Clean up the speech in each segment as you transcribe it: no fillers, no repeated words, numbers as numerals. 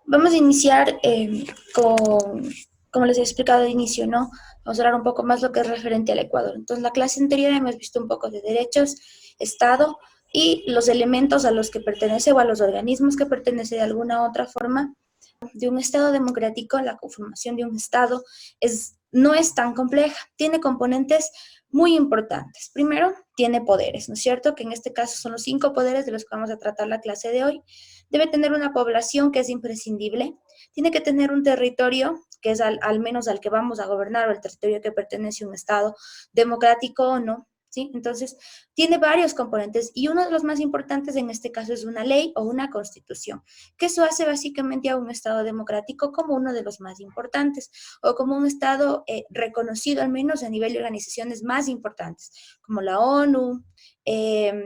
Vamos a iniciar como les he explicado de inicio, ¿no? Vamos a hablar un poco más lo que es referente al Ecuador. Entonces, la clase anterior hemos visto un poco de derechos, Estado y los elementos a los que pertenece o a los organismos que pertenece de alguna u otra forma de un Estado democrático. La conformación de un Estado no es tan compleja, tiene componentes muy importantes. Primero, tiene poderes, ¿no es cierto? Que en este caso son los 5 poderes de los que vamos a tratar la clase de hoy. Debe tener una población que es imprescindible, tiene que tener un territorio que es al menos al que vamos a gobernar o el territorio que pertenece a un Estado democrático o no. ¿Sí? Entonces, tiene varios componentes y uno de los más importantes en este caso es una ley o una constitución, que eso hace básicamente a un Estado democrático como uno de los más importantes o como un Estado reconocido al menos a nivel de organizaciones más importantes, como la ONU,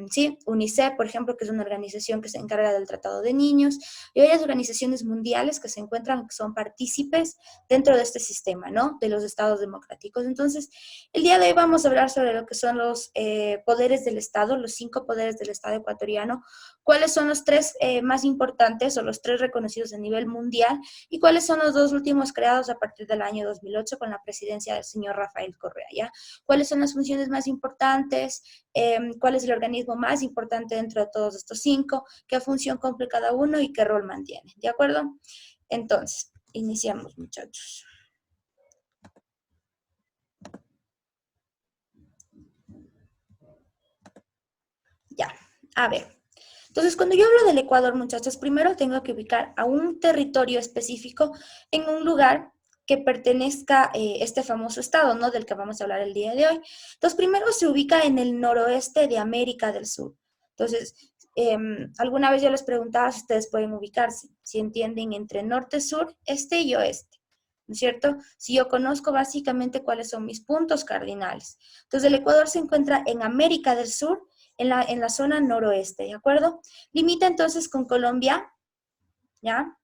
sí, UNICEF, por ejemplo, que es una organización que se encarga del tratado de niños, y varias organizaciones mundiales que se encuentran, que son partícipes dentro de este sistema, ¿no? De los estados democráticos. Entonces, el día de hoy vamos a hablar sobre lo que son los poderes del Estado, los 5 poderes del Estado ecuatoriano, cuáles son los 3 más importantes o los 3 reconocidos a nivel mundial y cuáles son los 2 últimos creados a partir del año 2008 con la presidencia del señor Rafael Correa, ¿ya? ¿Cuáles son las funciones más importantes? ¿Cuál es el organismo más importante dentro de todos estos 5? ¿Qué función cumple cada uno y qué rol mantiene? ¿De acuerdo? Entonces, iniciamos, muchachos. Ya, a ver. Entonces, cuando yo hablo del Ecuador, muchachos, primero tengo que ubicar a un territorio específico en un lugar que pertenezca a este famoso estado, ¿no? Del que vamos a hablar el día de hoy. Entonces, primero se ubica en el noroeste de América del Sur. Entonces, alguna vez yo les preguntaba si ustedes pueden ubicarse, si entienden entre norte, sur, este y oeste, ¿no es cierto? Si yo conozco básicamente cuáles son mis puntos cardinales. Entonces, el Ecuador se encuentra en América del Sur, en la zona noroeste, ¿de acuerdo? Limita entonces con Colombia, ¿ya?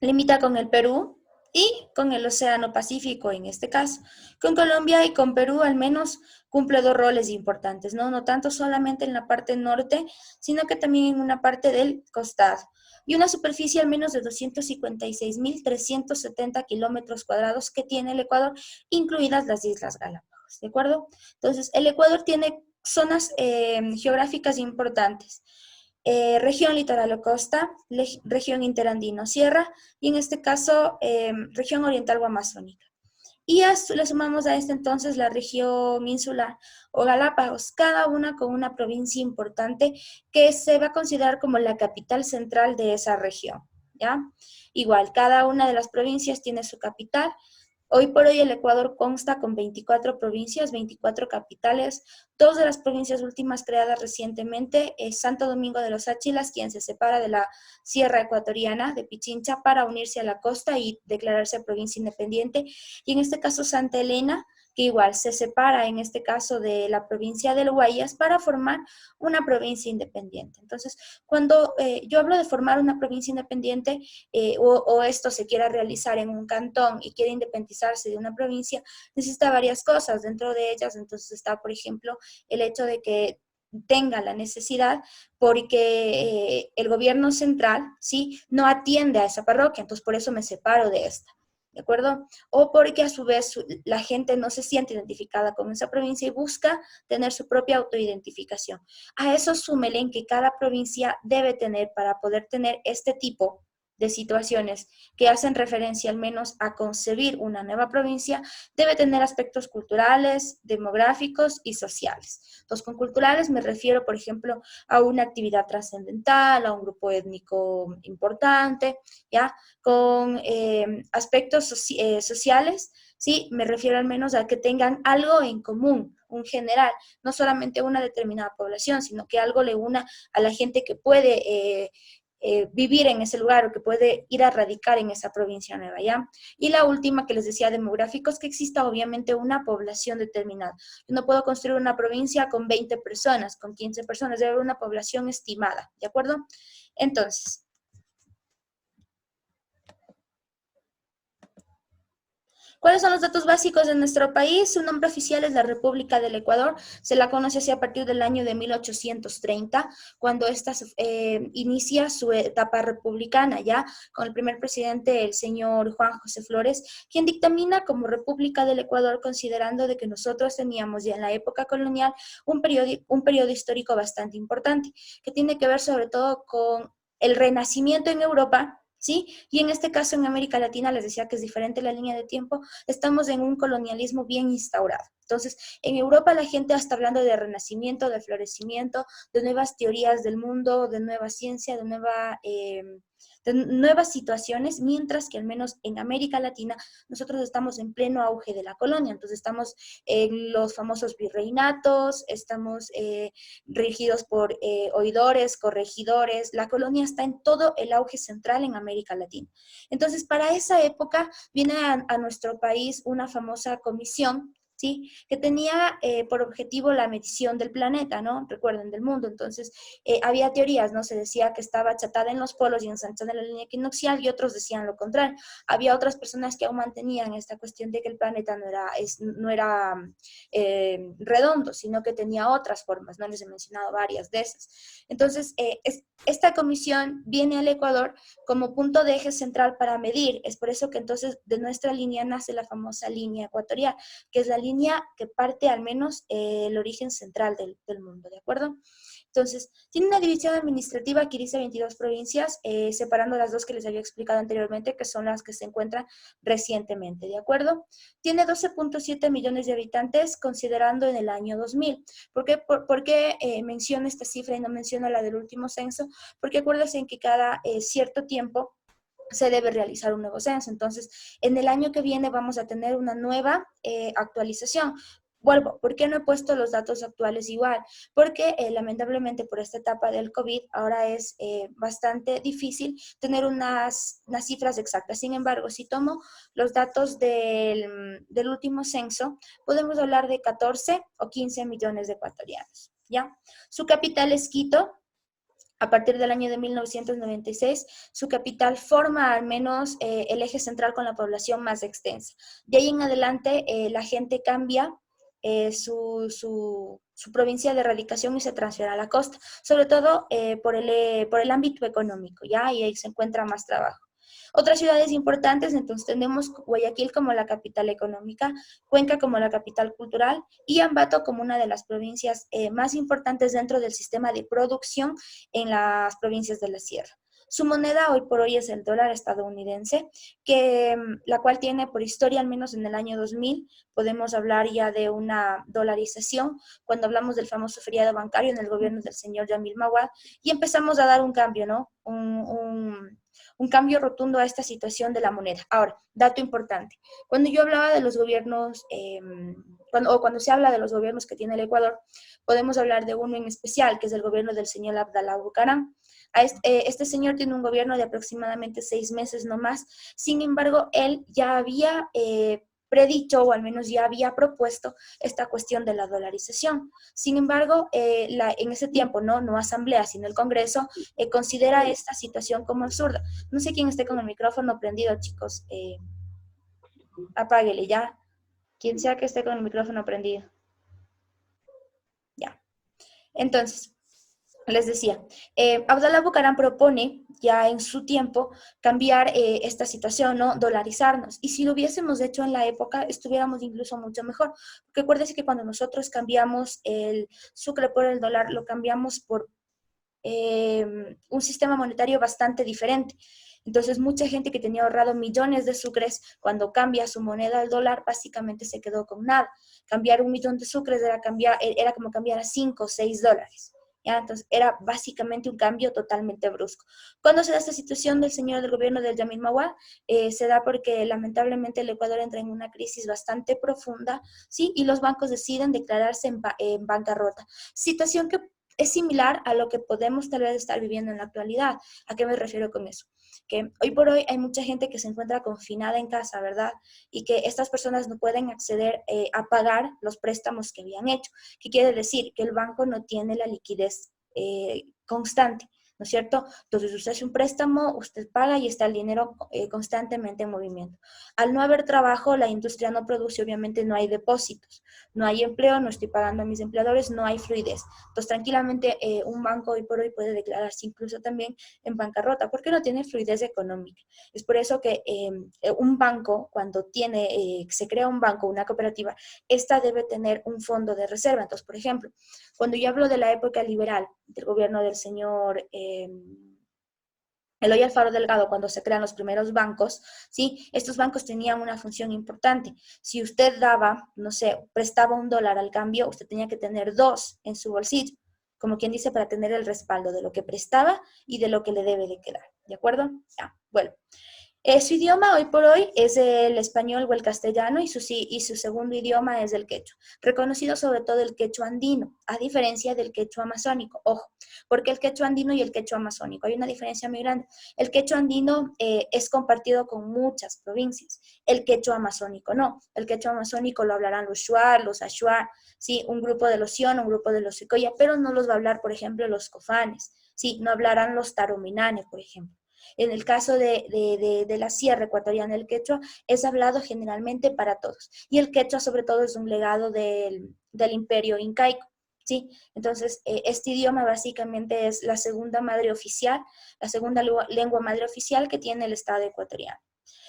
Limita con el Perú y con el Océano Pacífico en este caso. Con Colombia y con Perú al menos cumple 2 roles importantes, ¿no? No tanto solamente en la parte norte, sino que también en una parte del costado. Y una superficie al menos de 256.370 kilómetros cuadrados que tiene el Ecuador, incluidas las Islas Galápagos, ¿de acuerdo? Entonces, el Ecuador tiene zonas geográficas importantes. Región litoral o costa, región interandino sierra y en este caso región oriental o amazónica. Y le sumamos a este entonces la región insular o Galápagos, cada una con una provincia importante que se va a considerar como la capital central de esa región, ¿ya? Igual, cada una de las provincias tiene su capital. Hoy por hoy el Ecuador consta con 24 provincias, 24 capitales. 2 de las provincias últimas creadas recientemente es Santo Domingo de los Áchilas, quien se separa de la Sierra Ecuatoriana de Pichincha para unirse a la costa y declararse provincia independiente. Y en este caso Santa Elena, que igual se separa en este caso de la provincia del Guayas para formar una provincia independiente. Entonces, cuando yo hablo de formar una provincia independiente, o esto se quiera realizar en un cantón y quiere independizarse de una provincia, necesita varias cosas. Dentro de ellas, entonces está, por ejemplo, el hecho de que tenga la necesidad porque el gobierno central, ¿sí? No atiende a esa parroquia, entonces por eso me separo de esta. ¿De acuerdo? O porque a su vez la gente no se siente identificada con esa provincia y busca tener su propia autoidentificación. A eso súmele en que cada provincia debe tener, para poder tener este tipo de situaciones que hacen referencia al menos a concebir una nueva provincia, debe tener aspectos culturales, demográficos y sociales. Entonces, con culturales me refiero, por ejemplo, a una actividad trascendental, a un grupo étnico importante, ¿ya? Con aspectos sociales, ¿sí? Me refiero al menos a que tengan algo en común, un general, no solamente una determinada población, sino que algo le una a la gente que puede vivir en ese lugar o que puede ir a radicar en esa provincia nueva, ¿ya? Y la última que les decía, demográficos, que exista obviamente una población determinada. Yo no puedo construir una provincia con 20 personas, con 15 personas, debe haber una población estimada, ¿de acuerdo? Entonces, ¿Cuáles son los datos básicos de nuestro país? Su nombre oficial es la República del Ecuador. Se la conoce así a partir del año de 1830, cuando esta inicia su etapa republicana, ya con el primer presidente, el señor Juan José Flores, quien dictamina como República del Ecuador, considerando de que nosotros teníamos ya en la época colonial un periodo histórico bastante importante, que tiene que ver sobre todo con el renacimiento en Europa. ¿Sí? Y en este caso en América Latina, les decía que es diferente la línea de tiempo, estamos en un colonialismo bien instaurado. Entonces, en Europa la gente está hablando de renacimiento, de florecimiento, de nuevas teorías del mundo, de nueva ciencia, de nuevas situaciones, mientras que al menos en América Latina nosotros estamos en pleno auge de la colonia. Entonces estamos en los famosos virreinatos, estamos regidos por oidores, corregidores. La colonia está en todo el auge central en América Latina. Entonces, para esa época viene a nuestro país una famosa comisión, ¿sí? Que tenía por objetivo la medición del planeta, ¿no? Recuerden, del mundo. Entonces, había teorías, ¿no? Se decía que estaba achatada en los polos y ensanchada en la línea equinoccial, y otros decían lo contrario. Había otras personas que aún mantenían esta cuestión de que el planeta no era redondo, sino que tenía otras formas, ¿no? Les he mencionado varias de esas. Entonces, esta comisión viene al Ecuador como punto de eje central para medir. Es por eso que entonces de nuestra línea nace la famosa línea ecuatorial, que es la línea que parte al menos el origen central del mundo, ¿de acuerdo? Entonces, tiene una división administrativa que dice 22 provincias, separando las dos que les había explicado anteriormente, que son las que se encuentran recientemente, ¿de acuerdo? Tiene 12.7 millones de habitantes, considerando en el año 2000. ¿Por qué menciono esta cifra y no menciono la del último censo? Porque acuérdense en que cada cierto tiempo se debe realizar un nuevo censo. Entonces, en el año que viene vamos a tener una nueva actualización. Vuelvo, ¿por qué no he puesto los datos actuales igual? Porque lamentablemente por esta etapa del COVID ahora es bastante difícil tener unas cifras exactas. Sin embargo, si tomo los datos del último censo, podemos hablar de 14 o 15 millones de ecuatorianos, ¿ya? Su capital es Quito. A partir del año de 1996, su capital forma al menos el eje central con la población más extensa. De ahí en adelante, la gente cambia su provincia de radicación y se transfiere a la costa, sobre todo por el ámbito económico, ¿ya? Y ahí se encuentra más trabajo. Otras ciudades importantes, entonces tenemos Guayaquil como la capital económica, Cuenca como la capital cultural y Ambato como una de las provincias más importantes dentro del sistema de producción en las provincias de la sierra. Su moneda hoy por hoy es el dólar estadounidense, la cual tiene por historia, al menos en el año 2000, podemos hablar ya de una dolarización, cuando hablamos del famoso feriado bancario en el gobierno del señor Yamil Mawad, y empezamos a dar un cambio, ¿no? Un cambio rotundo a esta situación de la moneda. Ahora, dato importante, cuando yo hablaba de los gobiernos, cuando se habla de los gobiernos que tiene el Ecuador, podemos hablar de uno en especial, que es el gobierno del señor Abdalá Bucaram. Este señor tiene un gobierno de aproximadamente 6 meses no más. Sin embargo, él ya había predicho, o al menos ya había propuesto, esta cuestión de la dolarización. Sin embargo, en ese tiempo, no asamblea, sino el Congreso, considera esta situación como absurda. No sé quién esté con el micrófono prendido, chicos. Apáguele ya. Quien sea que esté con el micrófono prendido. Ya. Entonces, les decía, Abdalá Bucaram propone ya en su tiempo cambiar esta situación, ¿no? Dolarizarnos. Y si lo hubiésemos hecho en la época, estuviéramos incluso mucho mejor. Porque acuérdense que cuando nosotros cambiamos el sucre por el dólar, lo cambiamos por un sistema monetario bastante diferente. Entonces, mucha gente que tenía ahorrado millones de sucres, cuando cambia su moneda al dólar, básicamente se quedó con nada. Cambiar 1 millón de sucres era como cambiar a 5 o 6 dólares. ¿Ya? Entonces, era básicamente un cambio totalmente brusco. ¿Cuándo se da esta situación del señor del gobierno del Yamil Mawad? Se da porque lamentablemente el Ecuador entra en una crisis bastante profunda, ¿sí? Y los bancos deciden declararse en bancarrota. Situación que es similar a lo que podemos tal vez estar viviendo en la actualidad. ¿A qué me refiero con eso? Que hoy por hoy hay mucha gente que se encuentra confinada en casa, ¿verdad? Y que estas personas no pueden acceder a pagar los préstamos que habían hecho. ¿Qué quiere decir? Que el banco no tiene la liquidez constante. ¿no es cierto? Entonces usted hace un préstamo, usted paga y está el dinero constantemente en movimiento. Al no haber trabajo, la industria no produce, obviamente no hay depósitos, no hay empleo, no estoy pagando a mis empleadores, no hay fluidez. Entonces tranquilamente un banco hoy por hoy puede declararse incluso también en bancarrota porque no tiene fluidez económica. Es por eso que un banco, cuando se crea un banco, una cooperativa, esta debe tener un fondo de reserva. Entonces, por ejemplo, cuando yo hablo de la época liberal, del gobierno del señor Eloy Alfaro Delgado, cuando se crean los primeros bancos, ¿sí? Estos bancos tenían una función importante. Si usted daba, no sé, prestaba $1 al cambio, usted tenía que tener 2 en su bolsillo, como quien dice, para tener el respaldo de lo que prestaba y de lo que le debe de quedar. ¿De acuerdo? Ya, bueno. Su idioma hoy por hoy es el español o el castellano y su segundo idioma es el quechua, reconocido sobre todo el quechua andino, a diferencia del quechua amazónico. Ojo, porque el quechua andino y el quechua amazónico, hay una diferencia muy grande. El quechua andino es compartido con muchas provincias, el quechua amazónico no. El quechua amazónico lo hablarán los shuar, los ashuar, ¿sí? Un grupo de los sion, un grupo de los secoya, pero no los va a hablar, por ejemplo, los cofanes, ¿sí? No hablarán los tarominanes, por ejemplo. En el caso de la sierra ecuatoriana, el quechua es hablado generalmente para todos. Y el quechua, sobre todo, es un legado del imperio incaico. ¿Sí? Entonces, este idioma básicamente es la segunda madre oficial, la segunda lengua madre oficial que tiene el Estado ecuatoriano.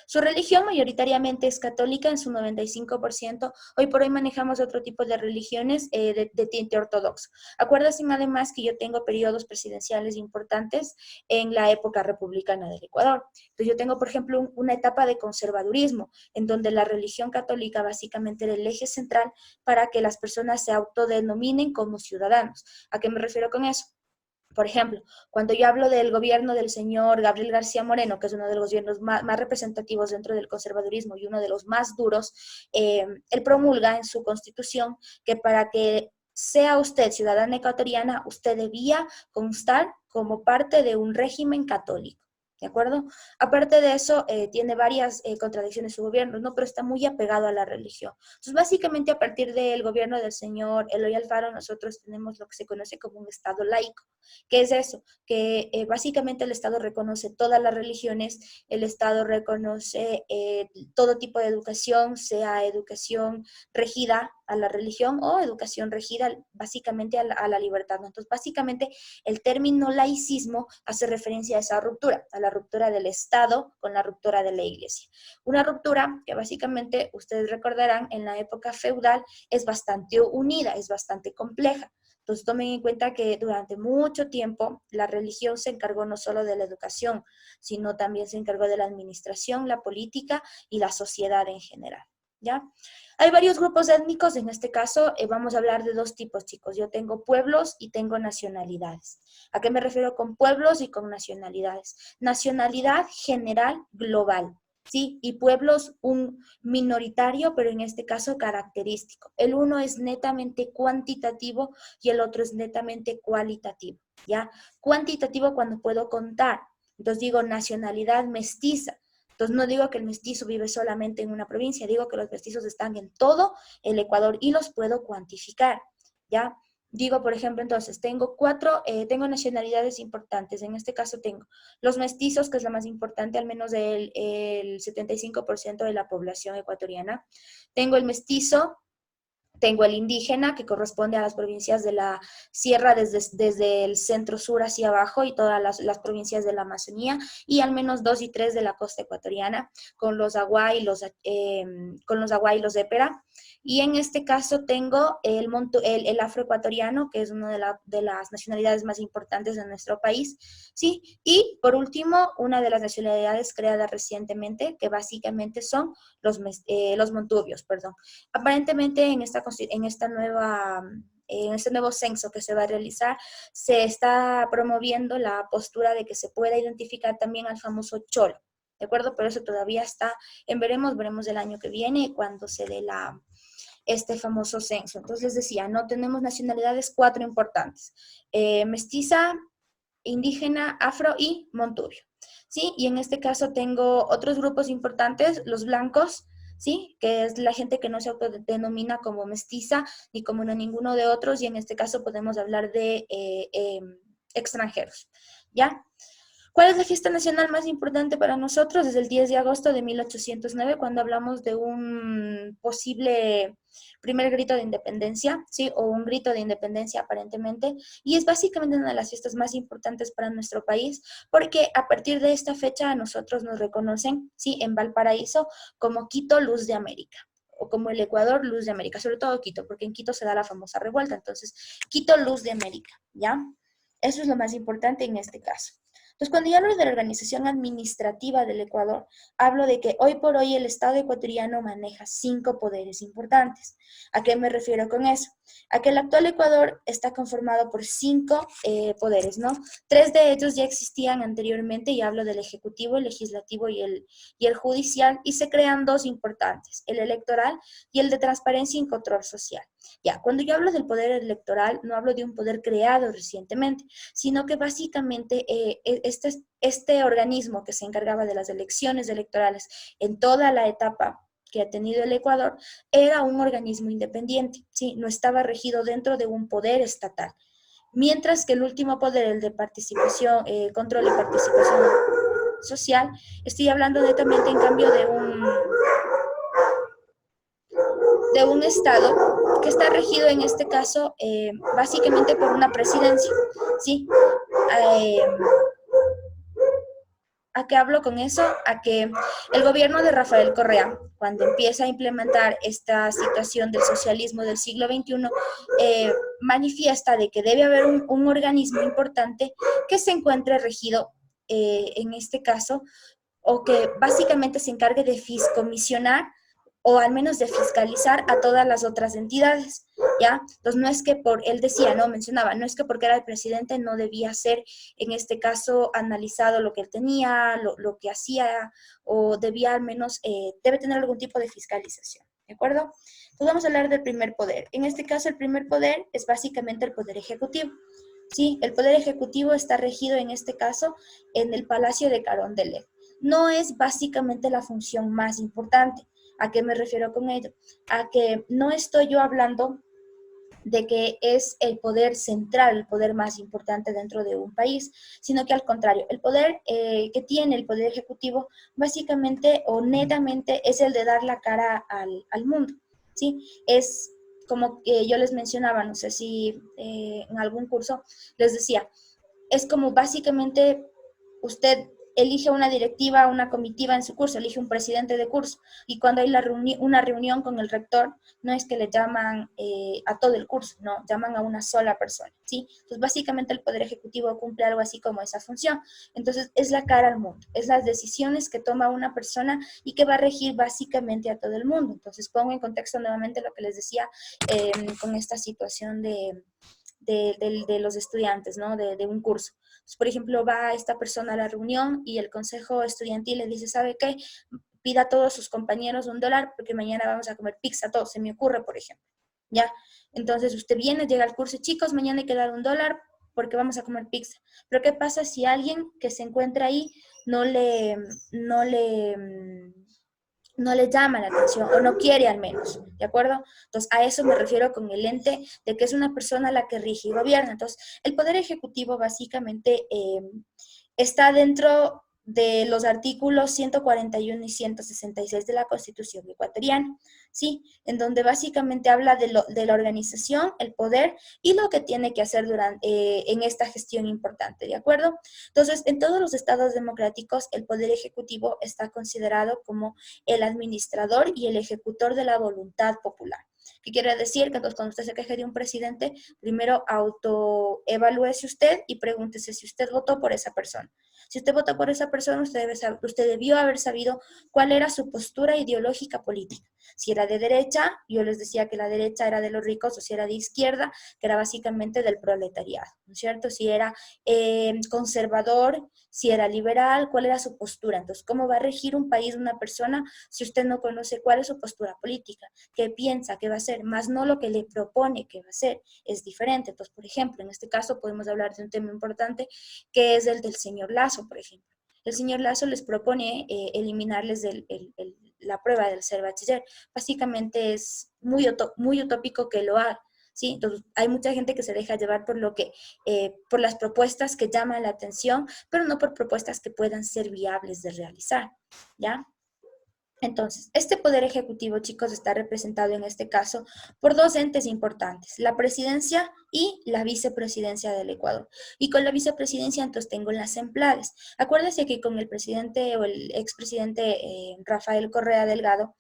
Su religión mayoritariamente es católica en su 95%. Hoy por hoy manejamos otro tipo de religiones de tinte ortodoxo. Acuérdense además que yo tengo periodos presidenciales importantes en la época republicana del Ecuador. Entonces yo tengo, por ejemplo, una etapa de conservadurismo, en donde la religión católica básicamente era el eje central para que las personas se autodenominen como ciudadanos. ¿A qué me refiero con eso? Por ejemplo, cuando yo hablo del gobierno del señor Gabriel García Moreno, que es uno de los gobiernos más representativos dentro del conservadurismo y uno de los más duros, él promulga en su constitución que para que sea usted ciudadana ecuatoriana, usted debía constar como parte de un régimen católico. ¿De acuerdo? Aparte de eso, tiene varias contradicciones su gobierno, ¿no? Pero está muy apegado a la religión. Entonces, básicamente, a partir del gobierno del señor Eloy Alfaro, nosotros tenemos lo que se conoce como un Estado laico. ¿Qué es eso? Que básicamente el Estado reconoce todas las religiones, el Estado reconoce todo tipo de educación, sea educación regida a la religión o educación regida básicamente a la libertad, ¿no? Entonces, básicamente, el término laicismo hace referencia a esa ruptura, a la ruptura del Estado con la ruptura de la Iglesia. Una ruptura que básicamente, ustedes recordarán, en la época feudal es bastante unida, es bastante compleja. Entonces tomen en cuenta que durante mucho tiempo la religión se encargó no solo de la educación, sino también se encargó de la administración, la política y la sociedad en general. ¿Ya? Hay varios grupos étnicos, en este caso vamos a hablar de dos tipos, chicos. Yo tengo pueblos y tengo nacionalidades. ¿A qué me refiero con pueblos y con nacionalidades? Nacionalidad general global, ¿sí? Y pueblos un minoritario, pero en este caso característico. El uno es netamente cuantitativo y el otro es netamente cualitativo, ¿ya? Cuantitativo cuando puedo contar. Entonces digo nacionalidad mestiza. Entonces no digo que el mestizo vive solamente en una provincia, digo que los mestizos están en todo el Ecuador y los puedo cuantificar, ¿ya? Digo, por ejemplo, entonces, tengo nacionalidades importantes. En este caso tengo los mestizos, que es la más importante, al menos el 75% de la población ecuatoriana. Tengo el mestizo, tengo el indígena, que corresponde a las provincias de la sierra desde el centro sur hacia abajo y todas las provincias de la Amazonía, y al menos 2 y 3 de la costa ecuatoriana, con los Aguay y los Épera. Y en este caso tengo el afroecuatoriano, que es una de las nacionalidades más importantes de nuestro país, ¿sí? Y por último, una de las nacionalidades creadas recientemente, que básicamente son los montubios, perdón. Aparentemente en este nuevo censo que se va a realizar, se está promoviendo la postura de que se pueda identificar también al famoso cholo, ¿de acuerdo? Pero eso todavía está veremos el año que viene cuando se dé este famoso censo. Entonces les decía, no tenemos nacionalidades, 4 importantes: mestiza, indígena, afro y montubio. ¿Sí? Y en este caso tengo otros grupos importantes, los blancos, ¿sí? Que es la gente que no se autodenomina como mestiza ni como ninguno de otros, y en este caso podemos hablar de extranjeros. ¿ya? ¿Cuál es la fiesta nacional más importante para nosotros? Desde el 10 de agosto de 1809, cuando hablamos de un posible primer grito de independencia, ¿sí? O un grito de independencia aparentemente, y es básicamente una de las fiestas más importantes para nuestro país, porque a partir de esta fecha a nosotros nos reconocen, ¿sí? En Valparaíso como Quito Luz de América, o como el Ecuador Luz de América, sobre todo Quito, porque en Quito se da la famosa revuelta, entonces Quito Luz de América, ¿ya? Eso es lo más importante en este caso. Entonces, cuando yo hablo de la organización administrativa del Ecuador, hablo de que hoy por hoy el Estado ecuatoriano maneja 5 poderes importantes. ¿A qué me refiero con eso? A que el actual Ecuador está conformado por 5 poderes, ¿no? 3 de ellos ya existían anteriormente, y hablo del Ejecutivo, el Legislativo y el Judicial, y se crean 2 importantes, el electoral y el de transparencia y control social. Ya, cuando yo hablo del poder electoral, no hablo de un poder creado recientemente, sino que básicamente este organismo que se encargaba de las elecciones electorales en toda la etapa que ha tenido el Ecuador, era un organismo independiente, ¿sí? No estaba regido dentro de un poder estatal. Mientras que el último poder, el de participación, control y participación social, estoy hablando netamente en cambio de un Estado que está regido en este caso básicamente por una presidencia, ¿sí? Eh, ¿A qué hablo con eso? A que el gobierno de Rafael Correa, cuando empieza a implementar esta situación del socialismo del siglo XXI, manifiesta de que debe haber un organismo importante que se encuentre regido, en este caso, o que básicamente se encargue de fiscomisionar o al menos de fiscalizar a todas las otras entidades, ¿ya? Entonces no es que él decía, no, mencionaba, no es que porque era el presidente no debía ser, en este caso, analizado lo que él tenía, lo que hacía, o debía al menos, debe tener algún tipo de fiscalización, ¿de acuerdo? Entonces vamos a hablar del primer poder. En este caso, el primer poder es básicamente el poder ejecutivo. Sí, el poder ejecutivo está regido en este caso en el Palacio de Carondelet. No es básicamente la función más importante. ¿A qué me refiero con ello? A que no estoy yo hablando de que es el poder central, el poder más importante dentro de un país, sino que al contrario, el poder que tiene el poder ejecutivo básicamente o netamente es el de dar la cara al mundo, ¿sí? Es como que yo les mencionaba, no sé si en algún curso les decía, es como básicamente usted elige una directiva, una comitiva en su curso, elige un presidente de curso, y cuando hay una reunión con el rector, no es que le llaman a todo el curso, no, llaman a una sola persona, ¿sí? Entonces, básicamente el Poder Ejecutivo cumple algo así como esa función. Entonces, es la cara al mundo, es las decisiones que toma una persona y que va a regir básicamente a todo el mundo. Entonces, pongo en contexto nuevamente lo que les decía con esta situación de los estudiantes, ¿no? De un curso. Entonces, por ejemplo, va esta persona a la reunión y el consejo estudiantil le dice, ¿sabe qué? Pida a todos sus compañeros $1 porque mañana vamos a comer pizza todos, se me ocurre, por ejemplo. ¿Ya? Entonces usted viene, llega al curso, chicos, mañana hay que dar $1 porque vamos a comer pizza. Pero ¿qué pasa si alguien que se encuentra ahí no le, no le llama la atención o no quiere al menos, ¿de acuerdo? Entonces, a eso me refiero con el ente de que es una persona la que rige y gobierna. Entonces, el Poder Ejecutivo básicamente está dentro de los artículos 141 y 166 de la Constitución ecuatoriana, ¿sí? En donde básicamente habla de la organización, el poder y lo que tiene que hacer en esta gestión importante, ¿de acuerdo? Entonces, en todos los estados democráticos, el Poder Ejecutivo está considerado como el administrador y el ejecutor de la voluntad popular. ¿Qué quiere decir? Que entonces cuando usted se queje de un presidente, primero autoevalúese usted y pregúntese si usted votó por esa persona. Si usted votó por esa persona, usted debió haber sabido cuál era su postura ideológica política. Si era de derecha, yo les decía que la derecha era de los ricos, o si era de izquierda, que era básicamente del proletariado, ¿no es cierto? Si era conservador, si era liberal, cuál era su postura. Entonces, ¿cómo va a regir un país una persona si usted no conoce cuál es su postura política? ¿Qué piensa que va a hacer? Más no lo que le propone que va a hacer. Es diferente. Entonces, por ejemplo, en este caso podemos hablar de un tema importante que es el del señor Lazo, por ejemplo. El señor Lazo les propone eliminarles la prueba del ser bachiller. Básicamente es muy utópico que lo haga. ¿sí? Entonces, hay mucha gente que se deja llevar por las propuestas que llaman la atención, pero no por propuestas que puedan ser viables de realizar, ¿ya? Entonces, este poder ejecutivo, chicos, está representado en este caso por dos entes importantes, la presidencia y la vicepresidencia del Ecuador. Y con la vicepresidencia, entonces, tengo las empleadas. Acuérdense que con el presidente o el expresidente Rafael Correa Delgado,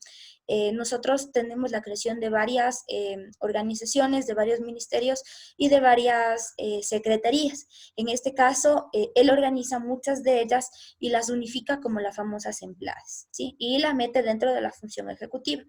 nosotros tenemos la creación de varias organizaciones, de varios ministerios y de varias secretarías. En este caso, él organiza muchas de ellas y las unifica como las famosas empleadas, ¿sí? Y las mete dentro de la función ejecutiva.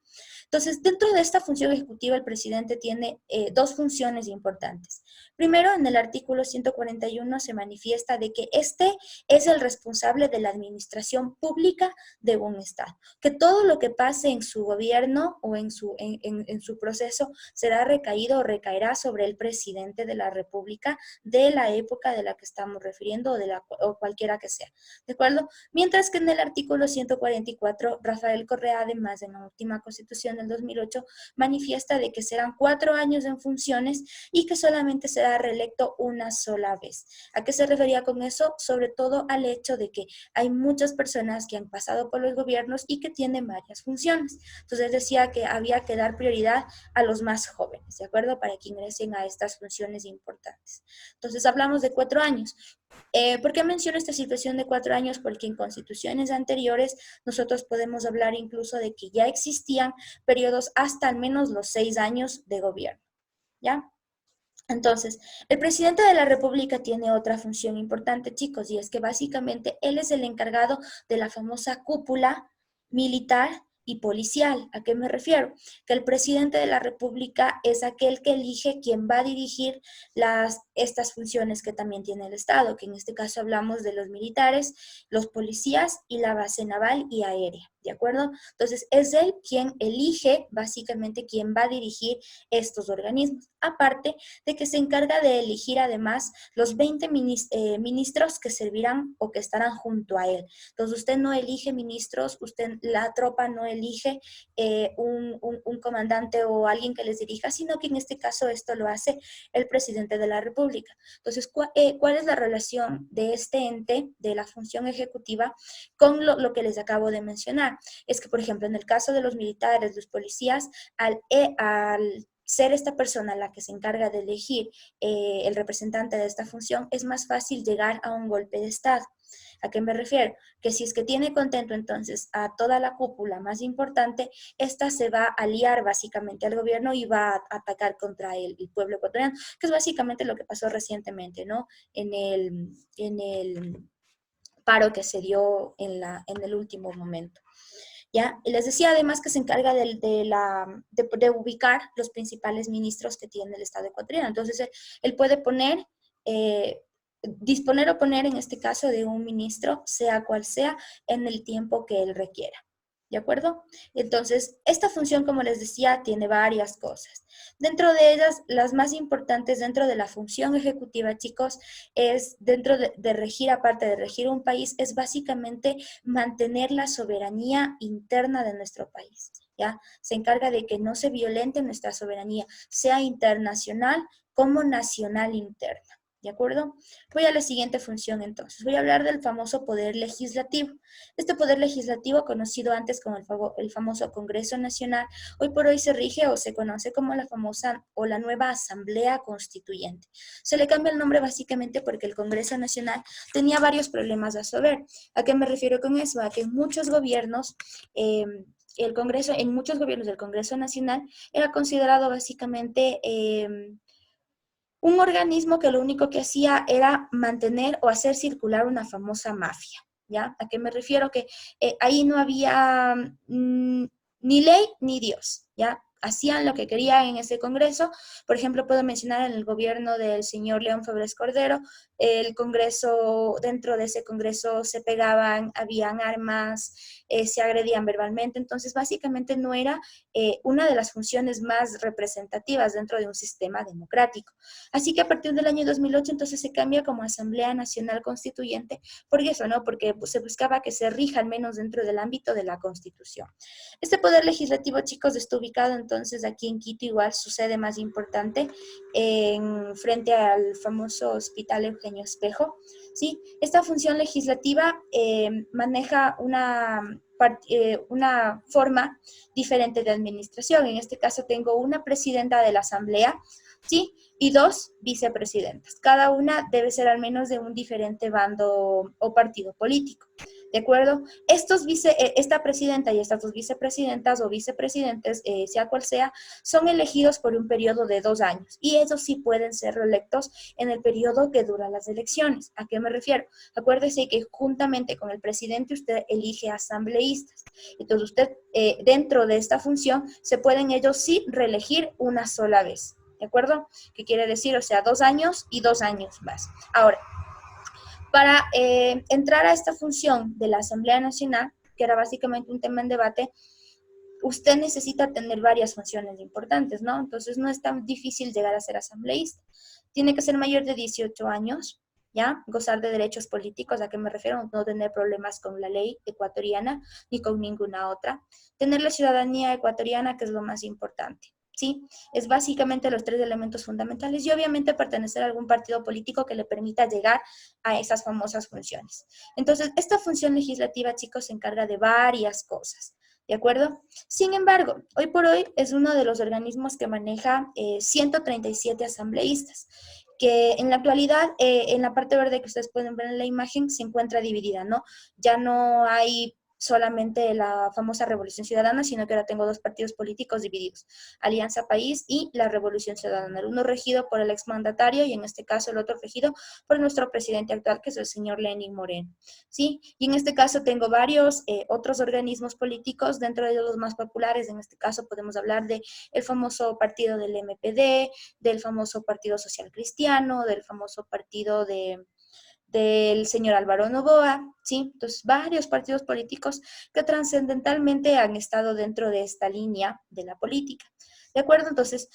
Entonces, dentro de esta función ejecutiva, el presidente tiene dos funciones importantes. Primero, en el artículo 141 se manifiesta de que este es el responsable de la administración pública de un Estado, que todo lo que pase en su gobierno o en su proceso será recaído o recaerá sobre el presidente de la República de la época de la que estamos refiriendo o cualquiera que sea, ¿de acuerdo? Mientras que en el artículo 144, Rafael Correa, además en la última Constitución del 2008, manifiesta de que serán 4 años en funciones y que solamente será reelecto una sola vez. ¿A qué se refería con eso? Sobre todo al hecho de que hay muchas personas que han pasado por los gobiernos y que tienen varias funciones. Entonces decía que había que dar prioridad a los más jóvenes, ¿de acuerdo? Para que ingresen a estas funciones importantes. Entonces hablamos de 4 años. ¿Por qué menciono esta situación de 4 años? Porque en constituciones anteriores nosotros podemos hablar incluso de que ya existían periodos hasta al menos los 6 años de gobierno, ¿ya? Entonces, el presidente de la República tiene otra función importante, chicos, y es que básicamente él es el encargado de la famosa cúpula militar y policial. ¿A qué me refiero? Que el presidente de la República es aquel que elige quién va a dirigir estas funciones que también tiene el Estado, que en este caso hablamos de los militares, los policías y la base naval y aérea, ¿de acuerdo? Entonces, es él quien elige básicamente quién va a dirigir estos organismos. Aparte de que se encarga de elegir además los 20 ministros que servirán o que estarán junto a él. Entonces usted no elige ministros, la tropa no elige un comandante o alguien que les dirija, sino que en este caso esto lo hace el presidente de la República. Entonces, ¿cuál es la relación de este ente, de la función ejecutiva, con lo que les acabo de mencionar? Es que, por ejemplo, en el caso de los militares, los policías, al ser esta persona la que se encarga de elegir el representante de esta función, es más fácil llegar a un golpe de Estado. ¿A qué me refiero? Que si es que tiene contento entonces a toda la cúpula más importante, esta se va a aliar básicamente al gobierno y va a atacar contra el pueblo ecuatoriano, que es básicamente lo que pasó recientemente, ¿no? En el paro que se dio en el último momento. ¿Ya? Y les decía además que se encarga de ubicar los principales ministros que tiene el Estado ecuatoriano. Entonces, él puede disponer o poner en este caso de un ministro, sea cual sea, en el tiempo que él requiera. ¿De acuerdo? Entonces, esta función, como les decía, tiene varias cosas. Dentro de ellas, las más importantes dentro de la función ejecutiva, chicos, es dentro de regir, aparte de regir un país, es básicamente mantener la soberanía interna de nuestro país, ¿ya? Se encarga de que no se violente nuestra soberanía, sea internacional como nacional interna. ¿De acuerdo? Voy a la siguiente función entonces. Voy a hablar del famoso poder legislativo. Este poder legislativo, conocido antes como el famoso Congreso Nacional, hoy por hoy se rige o se conoce como la famosa o la nueva Asamblea Constituyente. Se le cambia el nombre básicamente porque el Congreso Nacional tenía varios problemas a resolver. ¿A qué me refiero con eso? A que en muchos gobiernos en muchos gobiernos del Congreso Nacional era considerado básicamente un organismo que lo único que hacía era mantener o hacer circular una famosa mafia, ¿ya? ¿A qué me refiero? Que ahí no había ni ley ni Dios, ¿ya? Hacían lo que querían en ese Congreso. Por ejemplo, puedo mencionar en el gobierno del señor León Febres Cordero, el Congreso, dentro de ese Congreso se pegaban, habían armas, se agredían verbalmente. Entonces, básicamente no era una de las funciones más representativas dentro de un sistema democrático. Así que a partir del año 2008 entonces se cambia como Asamblea Nacional Constituyente, por eso, ¿no? Porque se buscaba que se rija al menos dentro del ámbito de la Constitución. Este poder legislativo, chicos, está ubicado entonces entonces aquí en Quito igual su sede más importante, frente al famoso Hospital Eugenio Espejo, ¿sí? Esta función legislativa maneja una forma diferente de administración. En este caso tengo una presidenta de la Asamblea, ¿sí? Y dos vicepresidentas. Cada una debe ser al menos de un diferente bando o partido político. ¿De acuerdo? Esta presidenta y estas dos vicepresidentas o vicepresidentes, sea cual sea, son elegidos por un periodo de 2 años y ellos sí pueden ser reelectos en el periodo que dura las elecciones. ¿A qué me refiero? Acuérdese que juntamente con el presidente usted elige asambleístas. Entonces usted, dentro de esta función, se pueden ellos sí reelegir una sola vez. ¿De acuerdo? ¿Qué quiere decir? O sea, 2 años y 2 años más. Ahora, para entrar a esta función de la Asamblea Nacional, que era básicamente un tema en debate, usted necesita tener varias funciones importantes, ¿no? Entonces no es tan difícil llegar a ser asambleísta. Tiene que ser mayor de 18 años, ¿ya? Gozar de derechos políticos, ¿a qué me refiero? No tener problemas con la ley ecuatoriana ni con ninguna otra. Tener la ciudadanía ecuatoriana, que es lo más importante. ¿Sí? Es básicamente los 3 elementos fundamentales y obviamente pertenecer a algún partido político que le permita llegar a esas famosas funciones. Entonces, esta función legislativa, chicos, se encarga de varias cosas, ¿de acuerdo? Sin embargo, hoy por hoy es uno de los organismos que maneja 137 asambleístas, que en la actualidad, en la parte verde que ustedes pueden ver en la imagen, se encuentra dividida, ¿no? Ya no hay solamente la famosa Revolución Ciudadana, sino que ahora tengo dos partidos políticos divididos, Alianza País y la Revolución Ciudadana, el uno regido por el exmandatario y en este caso el otro regido por nuestro presidente actual, que es el señor Lenín Moreno, ¿sí? Y en este caso tengo varios otros organismos políticos, dentro de los más populares, en este caso podemos hablar de el famoso partido del MPD, del famoso Partido Social Cristiano, del famoso partido del señor Álvaro Noboa, ¿sí? Entonces, varios partidos políticos que trascendentalmente han estado dentro de esta línea de la política. ¿De acuerdo? Entonces,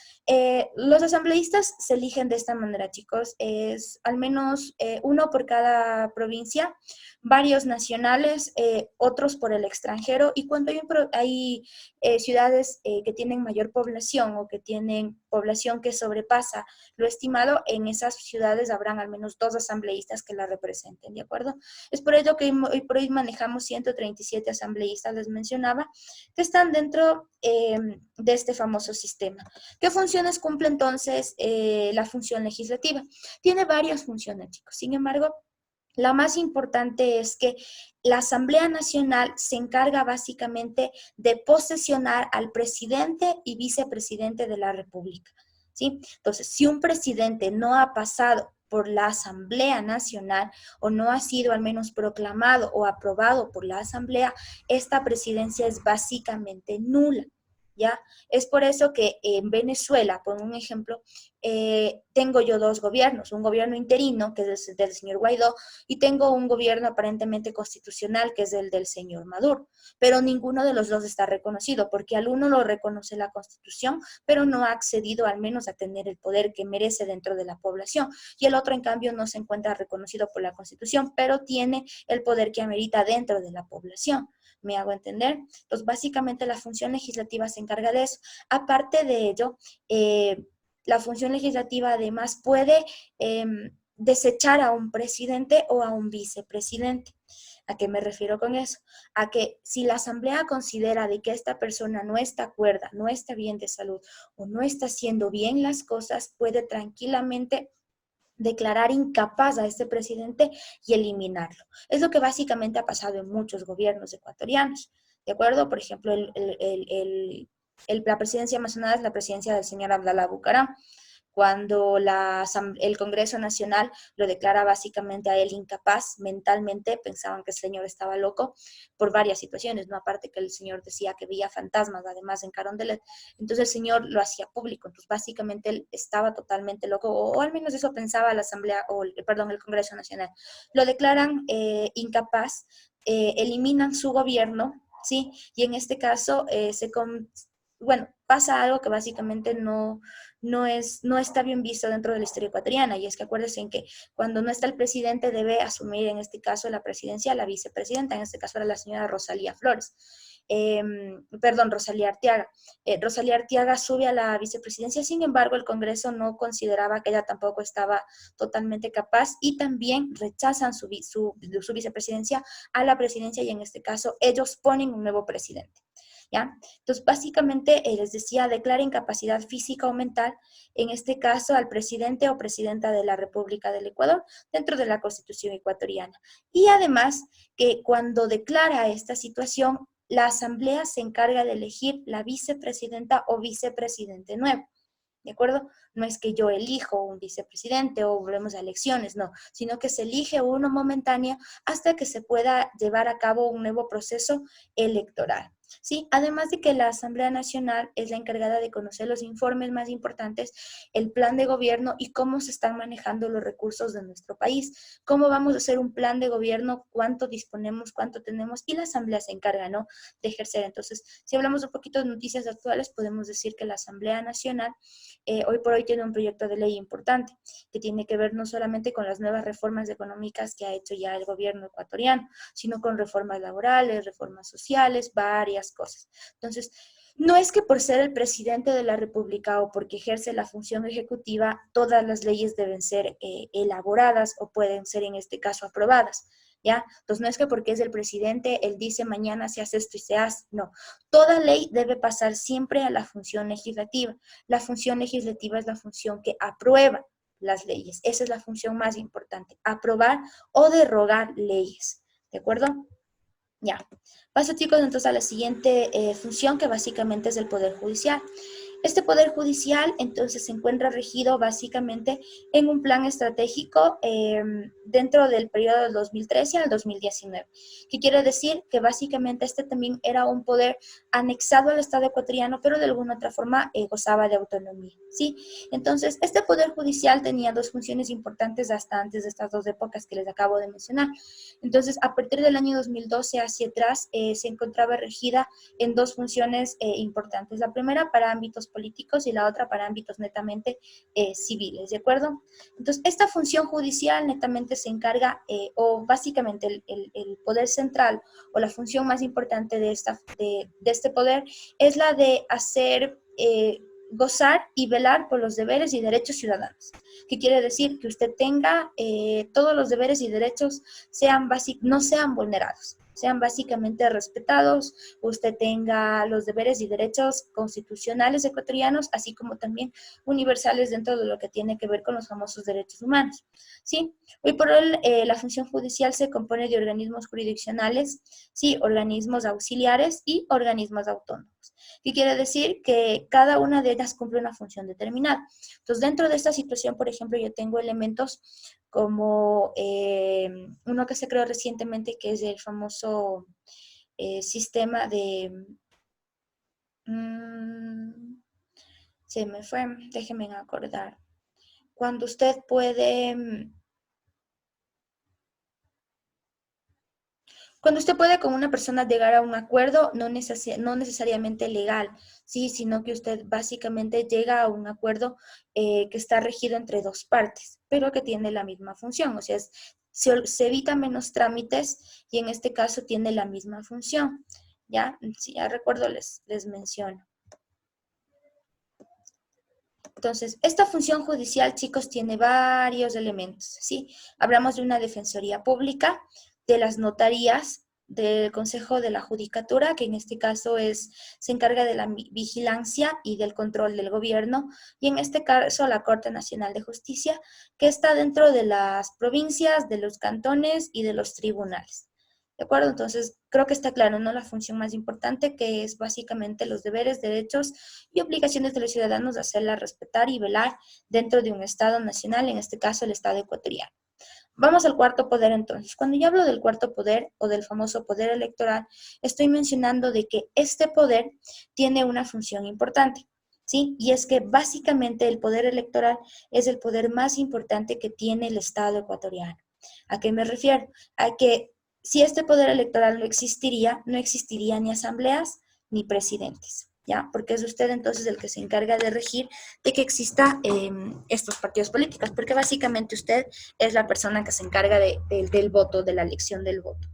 los asambleístas se eligen de esta manera, chicos. Es al menos uno por cada provincia, varios nacionales, otros por el extranjero. Y cuando hay ciudades que tienen mayor población o que tienen población que sobrepasa lo estimado, en esas ciudades habrán al menos 2 asambleístas que la representen, ¿de acuerdo? Es por ello que hoy por hoy manejamos 137 asambleístas, les mencionaba, que están dentro de este famoso sistema. ¿Qué funciones cumple entonces la función legislativa? Tiene varias funciones, chicos. Sin embargo, la más importante es que la Asamblea Nacional se encarga básicamente de posesionar al presidente y vicepresidente de la República, ¿sí? Entonces, si un presidente no ha pasado por la Asamblea Nacional o no ha sido al menos proclamado o aprobado por la Asamblea, esta presidencia es básicamente nula. ¿Ya? Es por eso que en Venezuela, por un ejemplo, tengo yo dos gobiernos, un gobierno interino, que es del señor Guaidó, y tengo un gobierno aparentemente constitucional, que es el del señor Maduro, pero ninguno de los dos está reconocido, porque al uno lo reconoce la Constitución, pero no ha accedido al menos a tener el poder que merece dentro de la población, y el otro, en cambio, no se encuentra reconocido por la Constitución, pero tiene el poder que amerita dentro de la población. ¿Me hago entender? Entonces, básicamente la función legislativa se encarga de eso. Aparte de ello, la función legislativa además puede desechar a un presidente o a un vicepresidente. ¿A qué me refiero con eso? A que si la asamblea considera de que esta persona no está cuerda, no está bien de salud o no está haciendo bien las cosas, puede tranquilamente declarar incapaz a este presidente y eliminarlo. Es lo que básicamente ha pasado en muchos gobiernos ecuatorianos, ¿de acuerdo? Por ejemplo, la presidencia más sonada es la presidencia del señor Abdalá Bucaram, cuando el Congreso Nacional lo declara básicamente a él incapaz mentalmente, pensaban que el señor estaba loco por varias situaciones, ¿no? Aparte que el señor decía que veía fantasmas, además en Carondelet, entonces el señor lo hacía público, entonces básicamente él estaba totalmente loco, o al menos eso pensaba la Asamblea, perdón, el Congreso Nacional. Lo declaran incapaz, eliminan su gobierno, ¿sí? Y en este caso bueno, pasa algo que básicamente no está bien visto dentro de la historia ecuatoriana, y es que acuérdense en que cuando no está el presidente debe asumir en este caso la presidencia la vicepresidenta, en este caso era la señora Rosalía Flores. Perdón, Rosalía Arteaga. Rosalía Arteaga sube a la vicepresidencia, sin embargo, el Congreso no consideraba que ella tampoco estaba totalmente capaz y también rechazan su vicepresidencia a la presidencia y en este caso ellos ponen un nuevo presidente. ¿Ya? Entonces, básicamente, les decía, declara incapacidad física o mental, en este caso, al presidente o presidenta de la República del Ecuador, dentro de la Constitución ecuatoriana. Y además, que cuando declara esta situación, la Asamblea se encarga de elegir la vicepresidenta o vicepresidente nuevo. ¿De acuerdo? No es que yo elijo un vicepresidente o volvemos a elecciones, no, sino que se elige uno momentáneo hasta que se pueda llevar a cabo un nuevo proceso electoral. ¿Sí? Además de que la Asamblea Nacional es la encargada de conocer los informes más importantes, el plan de gobierno y cómo se están manejando los recursos de nuestro país, cómo vamos a hacer un plan de gobierno, cuánto disponemos, cuánto tenemos, y la Asamblea se encarga, ¿no?, de ejercer. Entonces, si hablamos un poquito de noticias actuales, podemos decir que la Asamblea Nacional hoy por hoy tiene un proyecto de ley importante que tiene que ver no solamente con las nuevas reformas económicas que ha hecho ya el gobierno ecuatoriano, sino con reformas laborales, reformas sociales, varias cosas. Entonces, no es que por ser el presidente de la República o porque ejerce la función ejecutiva, todas las leyes deben ser elaboradas o pueden ser en este caso aprobadas. ¿Ya? Entonces no es que porque es el presidente, él dice mañana se hace esto y se hace, no. Toda ley debe pasar siempre a la función legislativa. La función legislativa es la función que aprueba las leyes. Esa es la función más importante, aprobar o derogar leyes. ¿De acuerdo? Ya. Paso, chicos, entonces a la siguiente función, que básicamente es el Poder Judicial. Este Poder Judicial, entonces, se encuentra regido básicamente en un plan estratégico dentro del periodo del 2013 al 2019, que quiere decir que básicamente este también era un poder anexado al Estado ecuatoriano, pero de alguna otra forma gozaba de autonomía, ¿sí? Entonces, este Poder Judicial tenía dos funciones importantes hasta antes de estas dos épocas que les acabo de mencionar. Entonces, a partir del año 2012 hacia atrás, se encontraba regida en dos funciones importantes. La primera para ámbitos políticos y la otra para ámbitos netamente civiles, ¿de acuerdo? Entonces, esta función judicial netamente se encarga, o básicamente el poder central o la función más importante de este poder es la de hacer gozar y velar por los deberes y derechos ciudadanos. ¿Qué quiere decir? Que usted tenga todos los deberes y derechos no sean vulnerados, sean básicamente respetados, usted tenga los deberes y derechos constitucionales ecuatorianos, así como también universales dentro de lo que tiene que ver con los famosos derechos humanos. ¿Sí? Hoy por hoy la función judicial se compone de organismos jurisdiccionales, ¿sí?, organismos auxiliares y organismos autónomos. ¿Qué quiere decir? Que cada una de ellas cumple una función determinada. Entonces, dentro de esta situación, por ejemplo, yo tengo elementos como uno que se creó recientemente, que es el famoso sistema de... se me fue, déjenme acordar. Cuando usted puede... Cuando usted puede con una persona llegar a un acuerdo, no necesariamente legal, ¿sí?, sino que usted básicamente llega a un acuerdo que está regido entre dos partes, pero que tiene la misma función, o sea, se evita menos trámites y en este caso tiene la misma función, ¿ya? Si ya recuerdo, les menciono. Entonces, esta función judicial, chicos, tiene varios elementos, ¿sí? Hablamos de una defensoría pública, de las notarías, del Consejo de la Judicatura, que en este caso se encarga de la vigilancia y del control del gobierno, y en este caso la Corte Nacional de Justicia, que está dentro de las provincias, de los cantones y de los tribunales. ¿De acuerdo? Entonces, creo que está claro, ¿no?, la función más importante, que es básicamente los deberes, derechos y obligaciones de los ciudadanos de hacerla respetar y velar dentro de un Estado nacional, en este caso el Estado ecuatoriano. Vamos al cuarto poder entonces. Cuando yo hablo del cuarto poder o del famoso poder electoral, estoy mencionando de que este poder tiene una función importante, ¿sí? Y es que básicamente el poder electoral es el poder más importante que tiene el Estado ecuatoriano. ¿A qué me refiero? A que si este poder electoral no existiría ni asambleas ni presidentes. ¿ya? Porque es usted entonces el que se encarga de regir de que exista estos partidos políticos, porque básicamente usted es la persona que se encarga del voto, de la elección del voto.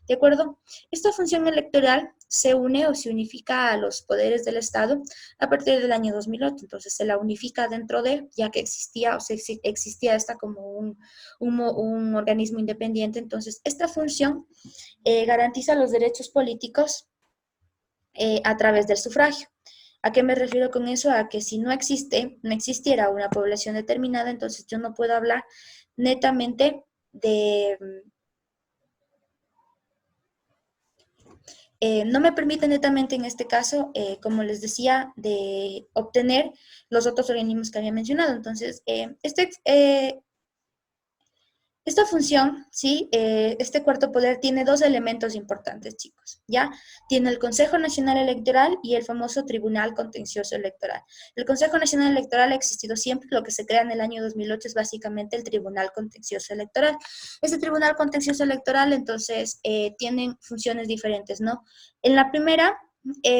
¿De acuerdo? Esta función electoral se une o se unifica a los poderes del Estado a partir del año 2008, entonces se la unifica dentro de, ya que existía o se existía esta como un organismo independiente, entonces esta función garantiza los derechos políticos a través del sufragio. ¿A qué me refiero con eso? A que si no existiera una población determinada, entonces yo no puedo hablar netamente de, no me permite netamente en este caso, como les decía, de obtener los otros organismos que había mencionado. Entonces, esta función, ¿sí? Este cuarto poder tiene dos elementos importantes, chicos, ¿ya? Tiene el Consejo Nacional Electoral y el famoso Tribunal Contencioso Electoral. El Consejo Nacional Electoral ha existido siempre, lo que se crea en el año 2008 es básicamente el Tribunal Contencioso Electoral. Este Tribunal Contencioso Electoral, entonces, tienen funciones diferentes, ¿no? En la primera,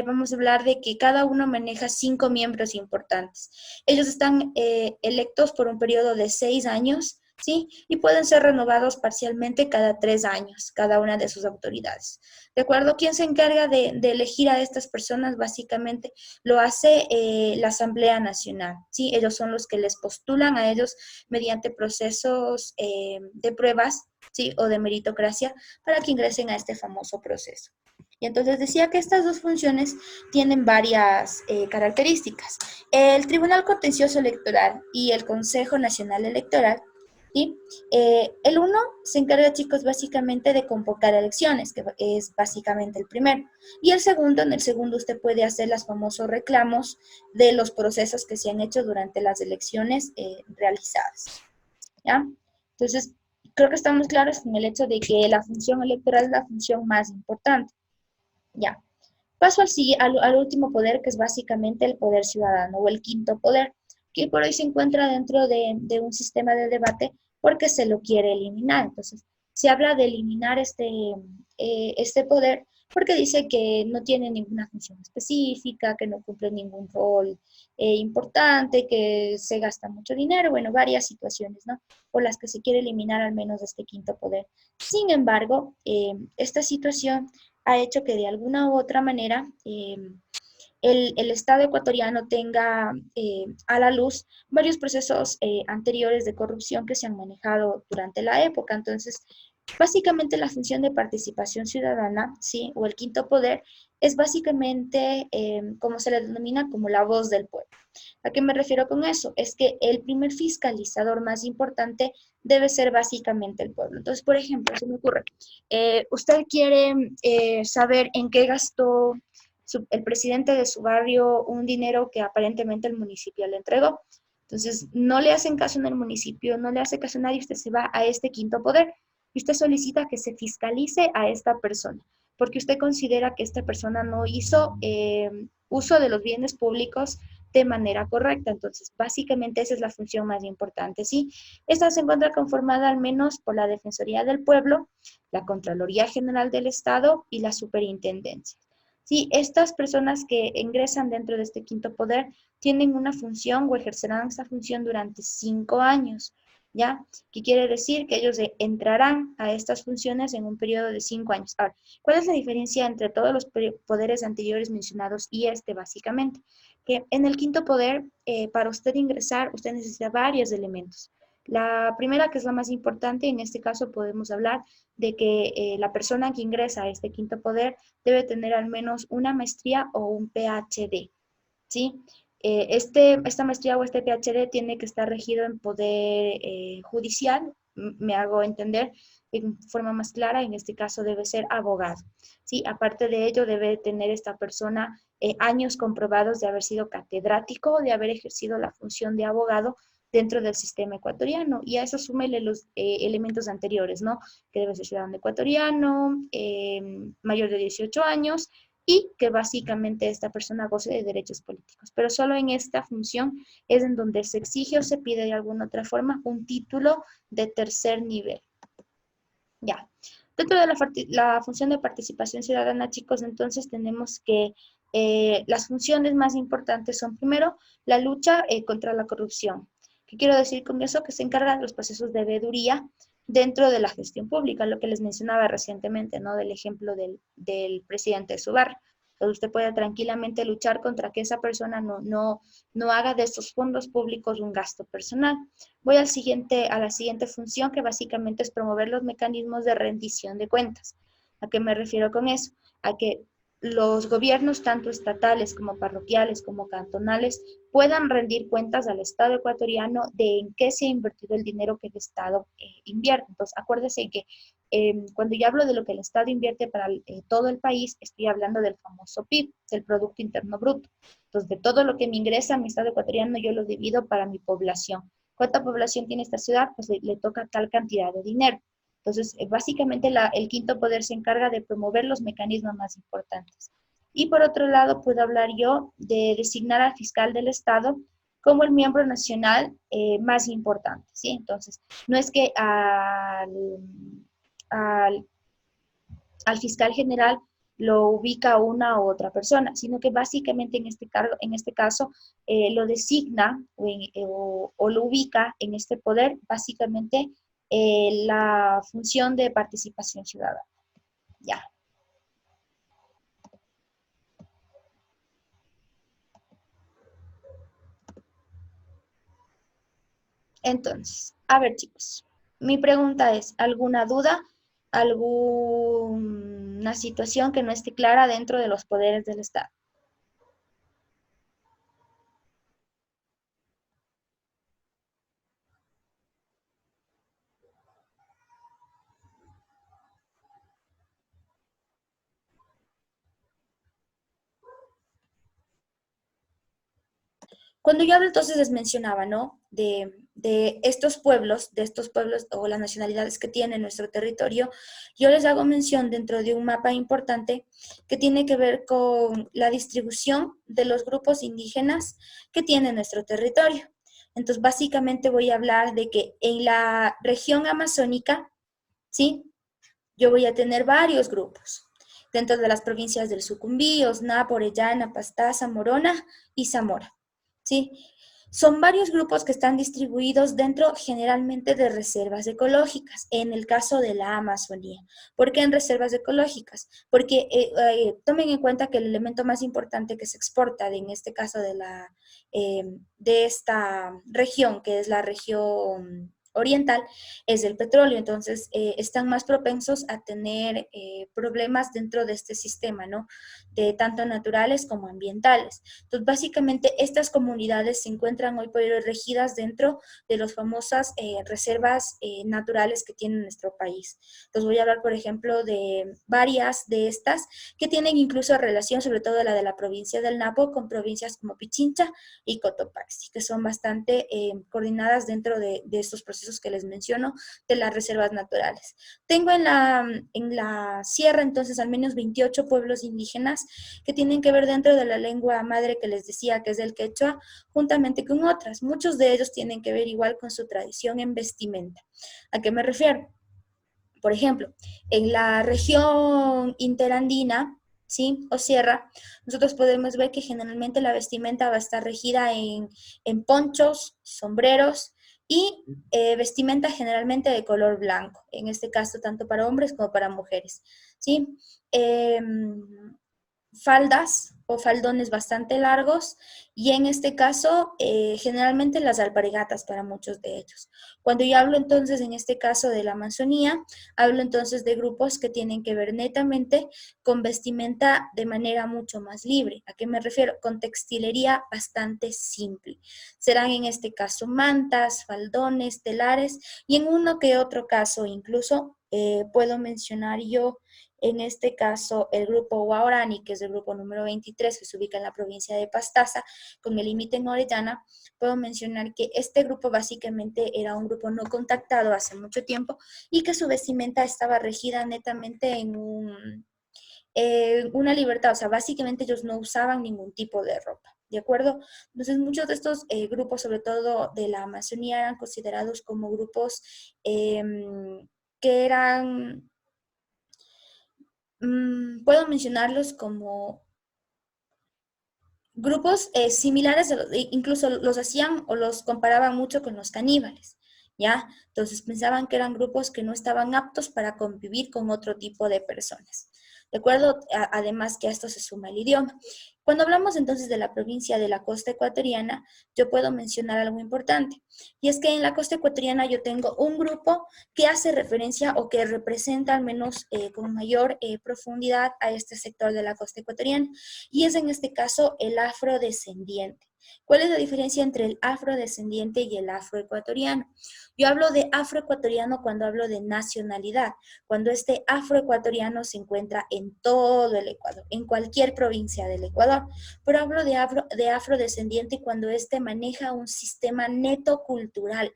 vamos a hablar de que cada uno maneja 5 miembros importantes. Ellos están electos por un periodo de 6 años, ¿sí? Y pueden ser renovados parcialmente cada 3 años, cada una de sus autoridades. ¿De acuerdo? ¿Quién se encarga de elegir a estas personas? Básicamente lo hace la Asamblea Nacional, ¿sí? Ellos son los que les postulan a ellos mediante procesos de pruebas, ¿sí? O de meritocracia para que ingresen a este famoso proceso. Y entonces decía que estas dos funciones tienen varias características. El Tribunal Contencioso Electoral y el Consejo Nacional Electoral, ¿sí? El uno se encarga, chicos, básicamente de convocar elecciones, que es básicamente el primero. Y el segundo, en el segundo usted puede hacer los famosos reclamos de los procesos que se han hecho durante las elecciones realizadas, ¿ya? Entonces, creo que estamos claros con el hecho de que la función electoral es la función más importante, ¿ya? Paso al último poder, que es básicamente el poder ciudadano o el quinto poder, que por hoy se encuentra dentro de un sistema de debate porque se lo quiere eliminar. Entonces, se habla de eliminar este poder porque dice que no tiene ninguna función específica, que no cumple ningún rol importante, que se gasta mucho dinero, bueno, varias situaciones, ¿no? Por las que se quiere eliminar al menos este quinto poder. Sin embargo, esta situación ha hecho que de alguna u otra manera el Estado ecuatoriano tenga a la luz varios procesos anteriores de corrupción que se han manejado durante la época. Entonces, básicamente la función de participación ciudadana, ¿sí? O el quinto poder, es básicamente, como se le denomina, como la voz del pueblo. ¿A qué me refiero con eso? Es que el primer fiscalizador más importante debe ser básicamente el pueblo. Entonces, por ejemplo, se me ocurre, usted quiere saber en qué gastó el presidente de su barrio un dinero que aparentemente el municipio le entregó. Entonces, no le hacen caso en el municipio, no le hace caso a nadie, usted se va a este quinto poder y usted solicita que se fiscalice a esta persona, porque usted considera que esta persona no hizo uso de los bienes públicos de manera correcta. Entonces, básicamente esa es la función más importante, ¿sí? Esta se encuentra conformada al menos por la Defensoría del Pueblo, la Contraloría General del Estado y la Superintendencia. Sí, estas personas que ingresan dentro de este quinto poder tienen una función o ejercerán esta función durante 5 años, ¿ya? ¿Qué quiere decir? Que ellos entrarán a estas funciones en un periodo de 5 años. Ahora, ¿cuál es la diferencia entre todos los poderes anteriores mencionados y este básicamente? Que en el quinto poder, para usted ingresar, usted necesita varios elementos. La primera, que es la más importante, en este caso podemos hablar de que la persona que ingresa a este quinto poder debe tener al menos una maestría o un PhD, ¿sí? Esta maestría o este PhD tiene que estar regido en poder judicial, me hago entender en forma más clara, en este caso debe ser abogado, ¿sí? Aparte de ello, debe tener esta persona años comprobados de haber sido catedrático, de haber ejercido la función de abogado dentro del sistema ecuatoriano, y a eso súmele los elementos anteriores, ¿no? Que debe ser ciudadano ecuatoriano, mayor de 18 años, y que básicamente esta persona goce de derechos políticos. Pero solo en esta función es en donde se exige o se pide de alguna otra forma un título de tercer nivel. Ya. Dentro de la función de participación ciudadana, chicos, entonces tenemos que las funciones más importantes son primero la lucha contra la corrupción. ¿Qué quiero decir con eso? Que se encargan los procesos de veeduría dentro de la gestión pública, lo que les mencionaba recientemente, ¿no? Del ejemplo del presidente de su barrio. Entonces usted puede tranquilamente luchar contra que esa persona no haga de estos fondos públicos un gasto personal. Voy a la siguiente función, que básicamente es promover los mecanismos de rendición de cuentas. ¿A qué me refiero con eso? A que los gobiernos, tanto estatales como parroquiales como cantonales, puedan rendir cuentas al Estado ecuatoriano de en qué se ha invertido el dinero que el Estado invierte. Entonces, acuérdese que cuando yo hablo de lo que el Estado invierte para todo el país, estoy hablando del famoso PIB, del Producto Interno Bruto. Entonces, de todo lo que me ingresa a mi Estado ecuatoriano, yo lo divido para mi población. ¿Cuánta población tiene esta ciudad? Pues le toca tal cantidad de dinero. Entonces, básicamente el quinto poder se encarga de promover los mecanismos más importantes. Y por otro lado, puedo hablar yo de designar al fiscal del Estado como el miembro nacional más importante, ¿sí? Entonces, no es que al, al fiscal general lo ubica una u otra persona, sino que básicamente en este caso lo designa o lo ubica en este poder básicamente la función de participación ciudadana. Ya. Entonces, a ver chicos, mi pregunta es, ¿alguna duda? ¿Alguna situación que no esté clara dentro de los poderes del Estado? Cuando yo hablo, entonces les mencionaba, ¿no? De estos pueblos o las nacionalidades que tiene nuestro territorio, yo les hago mención dentro de un mapa importante que tiene que ver con la distribución de los grupos indígenas que tiene nuestro territorio. Entonces, básicamente voy a hablar de que en la región amazónica, ¿sí? Yo voy a tener varios grupos dentro de las provincias del Sucumbí, Osnapo, Orellana, Pastaza, Morona y Zamora. ¿Sí? Son varios grupos que están distribuidos dentro generalmente de reservas ecológicas, en el caso de la Amazonía. ¿Por qué en reservas ecológicas? Porque tomen en cuenta que el elemento más importante que se exporta, en este caso eh, de esta región, que es la región oriental, es el petróleo. Entonces, están más propensos a tener problemas dentro de este sistema, ¿no? De tanto naturales como ambientales. Entonces, básicamente, estas comunidades se encuentran hoy por hoy regidas dentro de las famosas reservas naturales que tiene nuestro país. Entonces, voy a hablar, por ejemplo, de varias de estas que tienen incluso relación, sobre todo la de la provincia del Napo, con provincias como Pichincha y Cotopaxi, que son bastante coordinadas dentro de estos procesos que les menciono de las reservas naturales. Tengo en la sierra entonces al menos 28 pueblos indígenas que tienen que ver dentro de la lengua madre que les decía que es el quechua, juntamente con otras. Muchos de ellos tienen que ver igual con su tradición en vestimenta. ¿A qué me refiero? Por ejemplo, en la región interandina, ¿sí? O sierra, nosotros podemos ver que generalmente la vestimenta va a estar regida en ponchos, sombreros y vestimenta generalmente de color blanco, en este caso tanto para hombres como para mujeres, ¿sí? Faldas o faldones bastante largos y en este caso generalmente las alpargatas para muchos de ellos. Cuando yo hablo entonces en este caso de la Amazonía, hablo entonces de grupos que tienen que ver netamente con vestimenta de manera mucho más libre. ¿A qué me refiero? Con textilería bastante simple. Serán en este caso mantas, faldones, telares y en uno que otro caso incluso puedo mencionar yo en este caso, el grupo Guaorani, que es el grupo número 23, que se ubica en la provincia de Pastaza, con el límite en Orellana, puedo mencionar que este grupo básicamente era un grupo no contactado hace mucho tiempo y que su vestimenta estaba regida netamente una libertad, o sea, básicamente ellos no usaban ningún tipo de ropa. ¿De acuerdo? Entonces, muchos de estos grupos, sobre todo de la Amazonía, eran considerados como grupos que eran puedo mencionarlos como grupos similares, incluso los hacían o los comparaban mucho con los caníbales, ¿ya? Entonces pensaban que eran grupos que no estaban aptos para convivir con otro tipo de personas. ¿De acuerdo? Además que a esto se suma el idioma. Cuando hablamos entonces de la provincia de la costa ecuatoriana, yo puedo mencionar algo importante, y es que en la costa ecuatoriana yo tengo un grupo que hace referencia o que representa al menos con mayor profundidad a este sector de la costa ecuatoriana, y es en este caso el afrodescendiente. ¿Cuál es la diferencia entre el afrodescendiente y el afroecuatoriano? Yo hablo de afroecuatoriano cuando hablo de nacionalidad, cuando este afroecuatoriano se encuentra en todo el Ecuador, en cualquier provincia del Ecuador, pero hablo de afrodescendiente cuando este maneja un sistema neto cultural.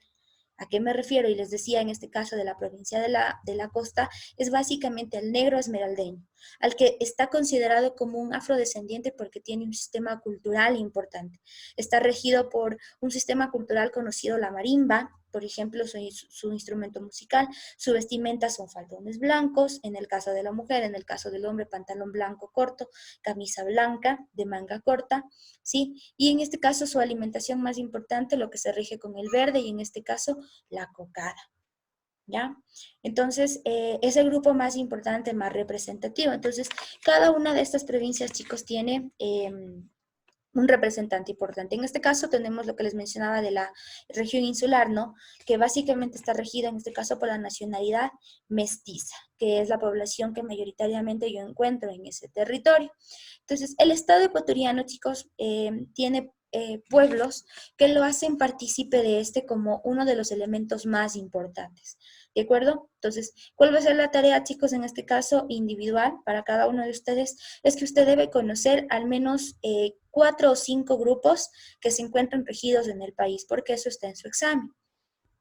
¿A qué me refiero? Y les decía, en este caso de la provincia de la costa, es básicamente al negro esmeraldeño, al que está considerado como un afrodescendiente porque tiene un sistema cultural importante. Está regido por un sistema cultural conocido la marimba, por ejemplo, su instrumento musical, su vestimenta son faldones blancos, en el caso de la mujer, en el caso del hombre, pantalón blanco corto, camisa blanca de manga corta, ¿sí? Y en este caso su alimentación más importante, lo que se rige con el verde, y en este caso la cocada, ¿ya? Entonces, es el grupo más importante, más representativo. Entonces, cada una de estas provincias, chicos, tiene un representante importante. En este caso tenemos lo que les mencionaba de la región insular, ¿no? Que básicamente está regida en este caso por la nacionalidad mestiza, que es la población que mayoritariamente yo encuentro en ese territorio. Entonces, el Estado ecuatoriano, chicos, tiene pueblos que lo hacen partícipe de este como uno de los elementos más importantes. ¿De acuerdo? Entonces, ¿cuál va a ser la tarea, chicos, en este caso individual para cada uno de ustedes? Es que usted debe conocer al menos 4 o 5 grupos que se encuentran regidos en el país, porque eso está en su examen,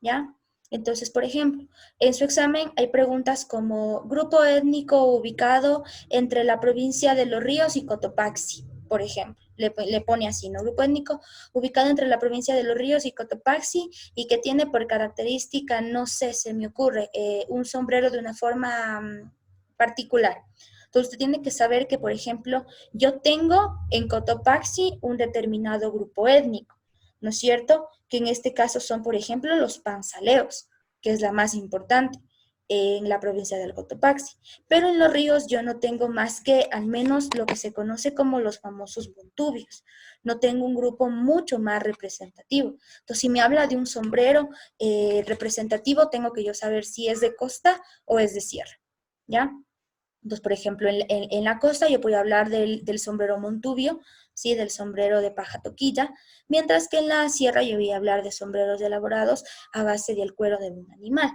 ¿ya? Entonces, por ejemplo, en su examen hay preguntas como grupo étnico ubicado entre la provincia de Los Ríos y Cotopaxi, por ejemplo. Le pone así, ¿no? Grupo étnico ubicado entre la provincia de Los Ríos y Cotopaxi y que tiene por característica, no sé, se me ocurre, un sombrero de una forma particular. Entonces, usted tiene que saber que, por ejemplo, yo tengo en Cotopaxi un determinado grupo étnico, ¿no es cierto? Que en este caso son, por ejemplo, los panzaleos, que es la más importante en la provincia del Cotopaxi. Pero en los ríos yo no tengo más que al menos lo que se conoce como los famosos montubios. No tengo un grupo mucho más representativo. Entonces, si me habla de un sombrero representativo, tengo que yo saber si es de costa o es de sierra, ¿ya? Entonces, por ejemplo, en la costa yo voy a hablar del sombrero montubio, ¿sí? Del sombrero de paja toquilla, mientras que en la sierra yo voy a hablar de sombreros elaborados a base del cuero de un animal,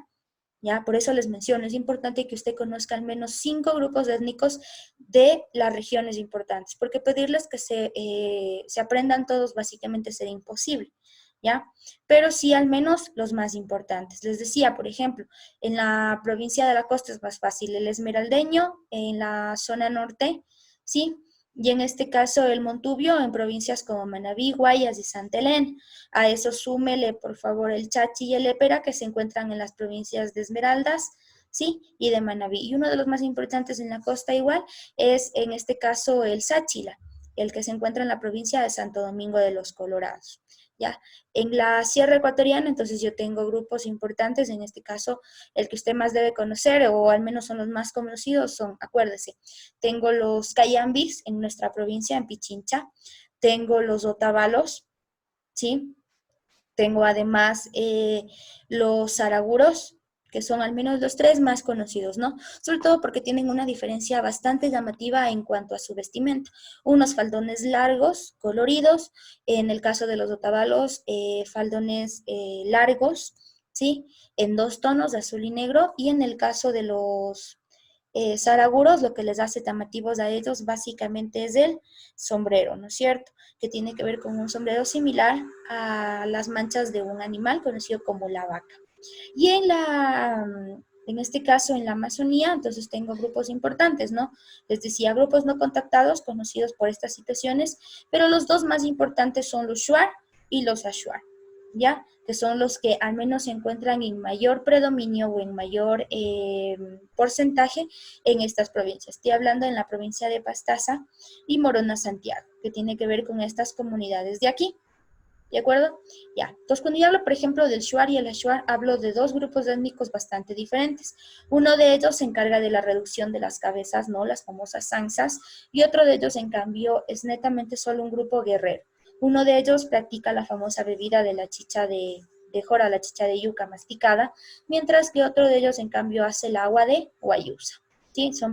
¿ya? Por eso les menciono, es importante que usted conozca al menos 5 grupos étnicos de las regiones importantes, porque pedirles que se aprendan todos básicamente sería imposible, ¿ya? Pero sí al menos los más importantes. Les decía, por ejemplo, en la provincia de la costa es más fácil el esmeraldeño, en la zona norte, ¿sí? Y en este caso el montubio en provincias como Manabí, Guayas y Santa Elena. A eso súmele, por favor, el chachi y el épera que se encuentran en las provincias de Esmeraldas, ¿sí? Y de Manabí. Y uno de los más importantes en la costa igual es en este caso el sáchila, el que se encuentra en la provincia de Santo Domingo de los Colorados. ¿Ya? En la Sierra Ecuatoriana, entonces yo tengo grupos importantes, en este caso el que usted más debe conocer, o al menos son los más conocidos, son, acuérdese, tengo los cayambis en nuestra provincia, en Pichincha, tengo los otavalos, ¿sí? Tengo además los zaraguros, que son al menos los 3 más conocidos, ¿no? Sobre todo porque tienen una diferencia bastante llamativa en cuanto a su vestimenta. Unos faldones largos, coloridos, en el caso de los otavalos, faldones largos, ¿sí? En 2 tonos, de azul y negro, y en el caso de los zaraguros, lo que les hace llamativos a ellos básicamente es el sombrero, ¿no es cierto? Que tiene que ver con un sombrero similar a las manchas de un animal conocido como la vaca. Y en este caso, en la Amazonía, entonces tengo grupos importantes, ¿no? Les decía, grupos no contactados conocidos por estas situaciones, pero los 2 más importantes son los Shuar y los Ashuar, ¿ya? Que son los que al menos se encuentran en mayor predominio o en mayor porcentaje en estas provincias. Estoy hablando en la provincia de Pastaza y Morona Santiago, que tiene que ver con estas comunidades de aquí. ¿De acuerdo? Ya. Entonces, cuando yo hablo, por ejemplo, del Shuar y el Ashuar, hablo de dos grupos étnicos bastante diferentes. Uno de ellos se encarga de la reducción de las cabezas, ¿no? Las famosas sansas, y otro de ellos, en cambio, es netamente solo un grupo guerrero. Uno de ellos practica la famosa bebida de la chicha de jora, la chicha de yuca masticada, mientras que otro de ellos, en cambio, hace el agua de guayusa. Sí, son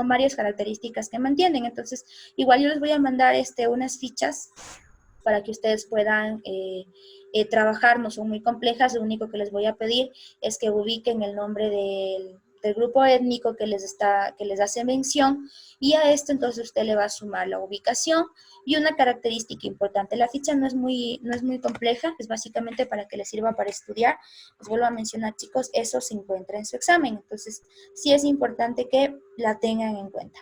varias características que mantienen. Entonces, igual yo les voy a mandar unas fichas para que ustedes puedan trabajar. No son muy complejas, lo único que les voy a pedir es que ubiquen el nombre del grupo étnico que les hace mención, y a esto entonces usted le va a sumar la ubicación y una característica importante. La ficha no es muy compleja, es básicamente para que les sirva para estudiar. Les vuelvo a mencionar, chicos, eso se encuentra en su examen, entonces sí es importante que la tengan en cuenta.